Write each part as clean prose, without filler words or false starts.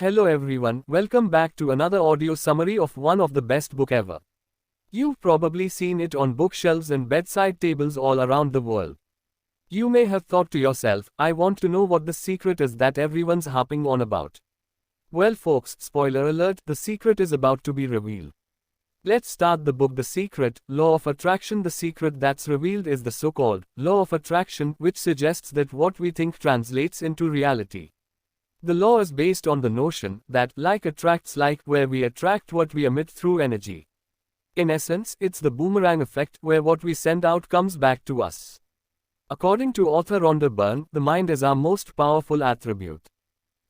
Hello everyone, welcome back to another audio summary of one of the best book ever. You've probably seen it on bookshelves and bedside tables all around the world. You may have thought to yourself, I want to know what the secret is that everyone's harping on about. Well folks, spoiler alert, the secret is about to be revealed. Let's start the book The Secret, Law of Attraction. The secret that's revealed is the so-called law of attraction, which suggests that what we think translates into reality. The law is based on the notion that like attracts like, where we attract what we emit through energy. In essence, it's the boomerang effect, where what we send out comes back to us. According to author Rhonda Byrne, the mind is our most powerful attribute.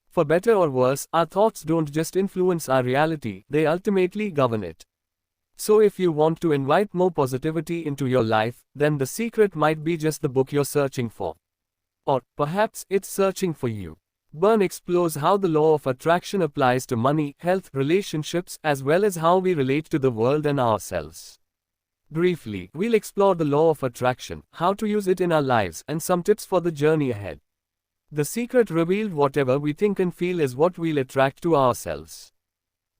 For better or worse, our thoughts don't just influence our reality, they ultimately govern it. So if you want to invite more positivity into your life, then The Secret might be just the book you're searching for. Or perhaps it's searching for you. Byrne explores how the law of attraction applies to money, health, relationships, as well as how we relate to the world and ourselves. Briefly, we'll explore the law of attraction, how to use it in our lives, and some tips for the journey ahead. The Secret revealed whatever we think and feel is what we'll attract to ourselves.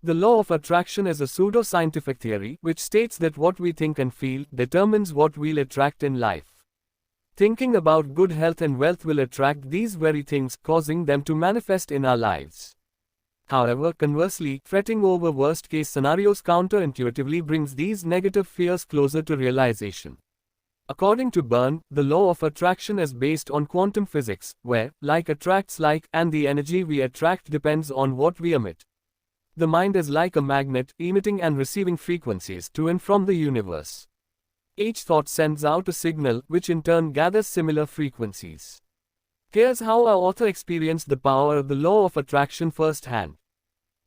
The law of attraction is a pseudo-scientific theory which states that what we think and feel determines what we'll attract in life. Thinking about good health and wealth will attract these very things, causing them to manifest in our lives. However, conversely, fretting over worst-case scenarios counterintuitively brings these negative fears closer to realization. According to Byrne, the law of attraction is based on quantum physics, where like attracts like, and the energy we attract depends on what we emit. The mind is like a magnet, emitting and receiving frequencies to and from the universe. Each thought sends out a signal, which in turn gathers similar frequencies. Here's how our author experienced the power of the law of attraction firsthand.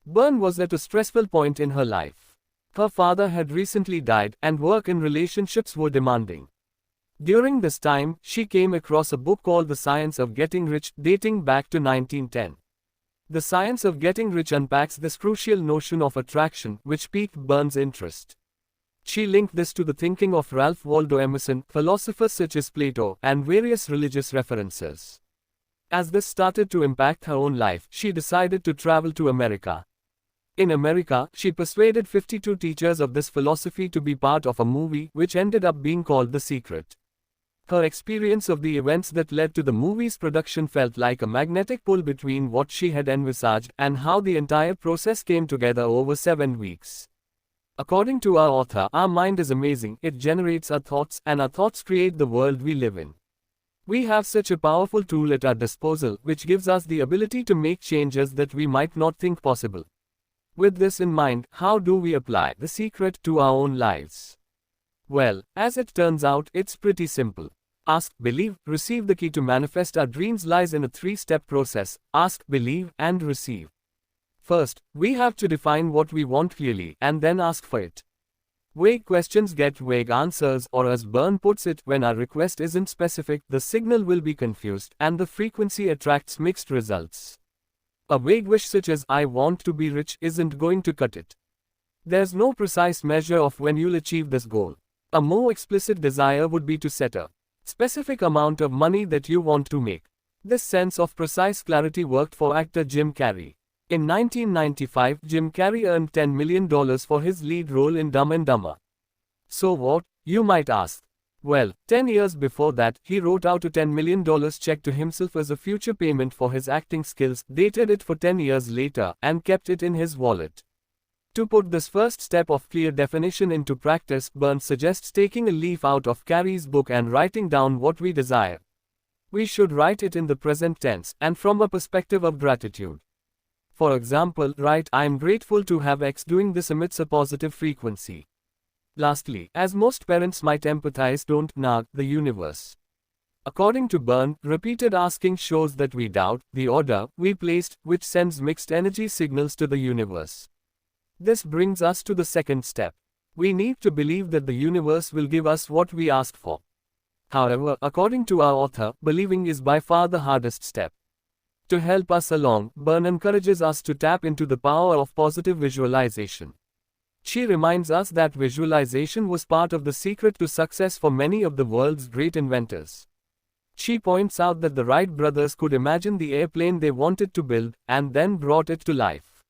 Byrne was at a stressful point in her life. Her father had recently died, and work and relationships were demanding. During this time, she came across a book called The Science of Getting Rich, dating back to 1910. The Science of Getting Rich unpacks this crucial notion of attraction, which piqued Byrne's interest. She linked this to the thinking of Ralph Waldo Emerson, philosophers such as Plato, and various religious references. As this started to impact her own life, she decided to travel to America. In America, she persuaded 52 teachers of this philosophy to be part of a movie, which ended up being called The Secret. Her experience of the events that led to the movie's production felt like a magnetic pull between what she had envisaged and how the entire process came together over 7 weeks. According to our author, our mind is amazing, it generates our thoughts, and our thoughts create the world we live in. We have such a powerful tool at our disposal, which gives us the ability to make changes that we might not think possible. With this in mind, how do we apply The Secret to our own lives? Well, as it turns out, it's pretty simple. Ask, believe, receive. The key to manifest our dreams lies in a 3-step process: ask, believe, and receive. First, we have to define what we want clearly, and then ask for it. Vague questions get vague answers, or as Byrne puts it, when our request isn't specific, the signal will be confused, and the frequency attracts mixed results. A vague wish such as, I want to be rich, isn't going to cut it. There's no precise measure of when you'll achieve this goal. A more explicit desire would be to set a specific amount of money that you want to make. This sense of precise clarity worked for actor Jim Carrey. In 1995, Jim Carrey earned $10 million for his lead role in Dumb and Dumber. So what, you might ask? Well, 10 years before that, he wrote out a $10 million check to himself as a future payment for his acting skills, dated it for 10 years later, and kept it in his wallet. To put this first step of clear definition into practice, Byrne suggests taking a leaf out of Carrey's book and writing down what we desire. We should write it in the present tense, and from a perspective of gratitude. For example, write, I'm grateful to have X doing this emits a positive frequency. Lastly, as most parents might empathize, don't nag the universe. According to Byrne, repeated asking shows that we doubt the order we placed, which sends mixed energy signals to the universe. This brings us to the second step. We need to believe that the universe will give us what we ask for. However, according to our author, believing is by far the hardest step. To help us along, Byrne encourages us to tap into the power of positive visualization. She reminds us that visualization was part of the secret to success for many of the world's great inventors. She points out that the Wright brothers could imagine the airplane they wanted to build, and then brought it to life.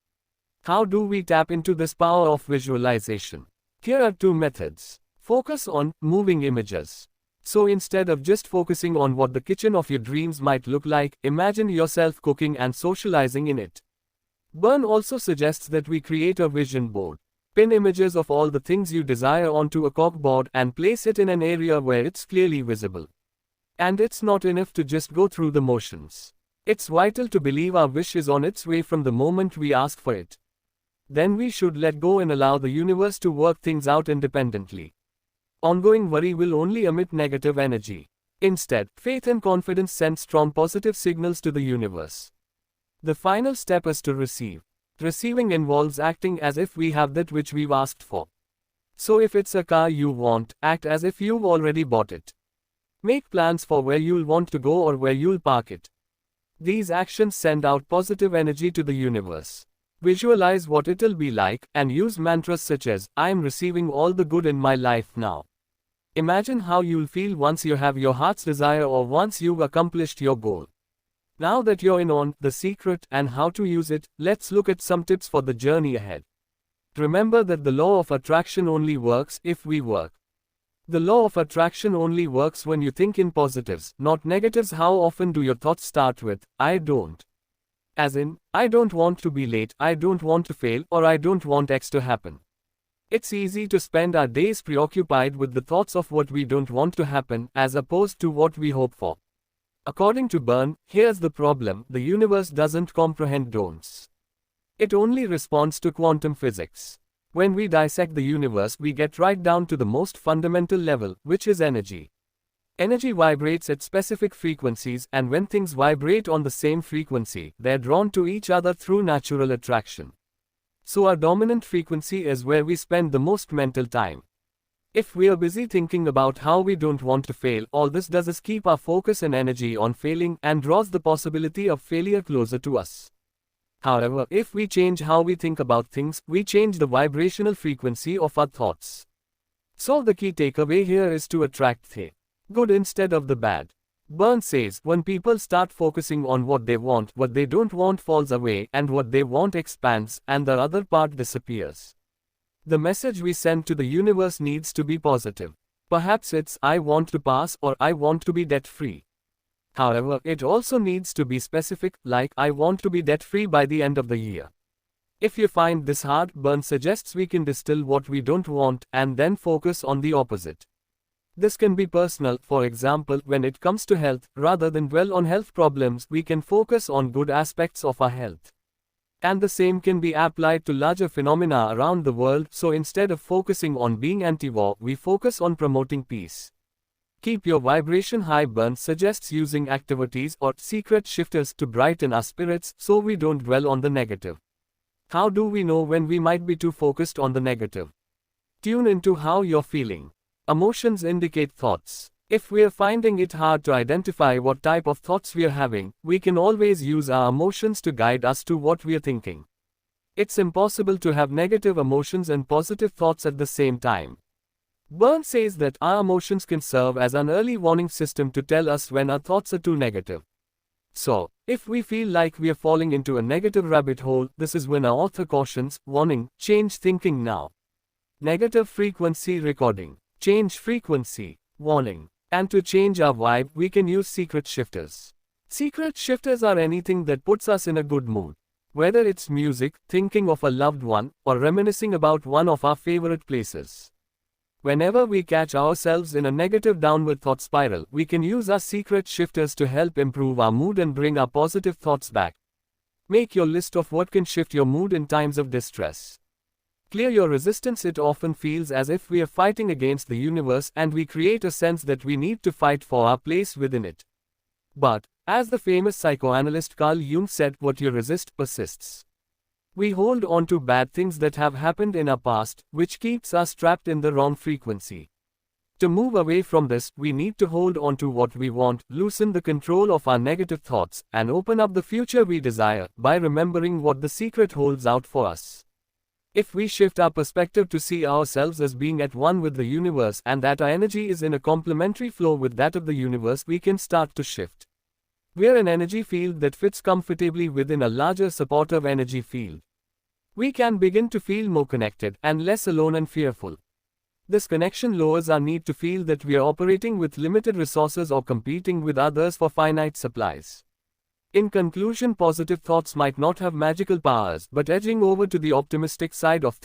How do we tap into this power of visualization? Here are two methods. Focus on moving images. So instead of just focusing on what the kitchen of your dreams might look like, imagine yourself cooking and socializing in it. Byrne also suggests that we create a vision board. Pin images of all the things you desire onto a corkboard and place it in an area where it's clearly visible. And it's not enough to just go through the motions. It's vital to believe our wish is on its way from the moment we ask for it. Then we should let go and allow the universe to work things out independently. Ongoing worry will only emit negative energy. Instead, faith and confidence send strong positive signals to the universe. The final step is to receive. Receiving involves acting as if we have that which we've asked for. So if it's a car you want, act as if you've already bought it. Make plans for where you'll want to go or where you'll park it. These actions send out positive energy to the universe. Visualize what it'll be like, and use mantras such as, I am receiving all the good in my life now. Imagine how you'll feel once you have your heart's desire or once you've accomplished your goal. Now that you're in on the secret and how to use it, let's look at some tips for the journey ahead. Remember that the law of attraction only works if we work. The law of attraction only works when you think in positives, not negatives. How often do your thoughts start with, I don't? As in, I don't want to be late, I don't want to fail, or I don't want X to happen. It's easy to spend our days preoccupied with the thoughts of what we don't want to happen, as opposed to what we hope for. According to Byrne, here's the problem: the universe doesn't comprehend don'ts. It only responds to quantum physics. When we dissect the universe, we get right down to the most fundamental level, which is energy. Energy vibrates at specific frequencies, and when things vibrate on the same frequency, they're drawn to each other through natural attraction. So our dominant frequency is where we spend the most mental time. If we are busy thinking about how we don't want to fail, all this does is keep our focus and energy on failing and draws the possibility of failure closer to us. However, if we change how we think about things, we change the vibrational frequency of our thoughts. So the key takeaway here is to attract the good instead of the bad. Byrne says, when people start focusing on what they want, what they don't want falls away, and what they want expands, and the other part disappears. The message we send to the universe needs to be positive. Perhaps it's, I want to pass, or I want to be debt-free. However, it also needs to be specific, like, I want to be debt-free by the end of the year. If you find this hard, Byrne suggests we can distill what we don't want, and then focus on the opposite. This can be personal. For example, when it comes to health, rather than dwell on health problems, we can focus on good aspects of our health. And the same can be applied to larger phenomena around the world, so instead of focusing on being anti-war, we focus on promoting peace. Keep your vibration high. Byrne suggests using activities or secret shifters to brighten our spirits, so we don't dwell on the negative. How do we know when we might be too focused on the negative? Tune into how you're feeling. Emotions indicate thoughts. If we're finding it hard to identify what type of thoughts we're having, we can always use our emotions to guide us to what we're thinking. It's impossible to have negative emotions and positive thoughts at the same time. Byrne says that our emotions can serve as an early warning system to tell us when our thoughts are too negative. So, if we feel like we're falling into a negative rabbit hole, this is when our author cautions, warning, change thinking now. Negative frequency recording. Change frequency, warning. And to change our vibe, we can use secret shifters. Secret shifters are anything that puts us in a good mood. Whether it's music, thinking of a loved one, or reminiscing about one of our favorite places. Whenever we catch ourselves in a negative downward thought spiral, we can use our secret shifters to help improve our mood and bring our positive thoughts back. Make your list of what can shift your mood in times of distress. Clear your resistance. It often feels as if we are fighting against the universe, and we create a sense that we need to fight for our place within it. But, as the famous psychoanalyst Carl Jung said, what you resist persists. We hold on to bad things that have happened in our past, which keeps us trapped in the wrong frequency. To move away from this, we need to hold on to what we want, loosen the control of our negative thoughts, and open up the future we desire by remembering what the secret holds out for us. If we shift our perspective to see ourselves as being at one with the universe and that our energy is in a complementary flow with that of the universe, we can start to shift. We're an energy field that fits comfortably within a larger supportive energy field. We can begin to feel more connected and less alone and fearful. This connection lowers our need to feel that we are operating with limited resources or competing with others for finite supplies. In conclusion, positive thoughts might not have magical powers, but edging over to the optimistic side of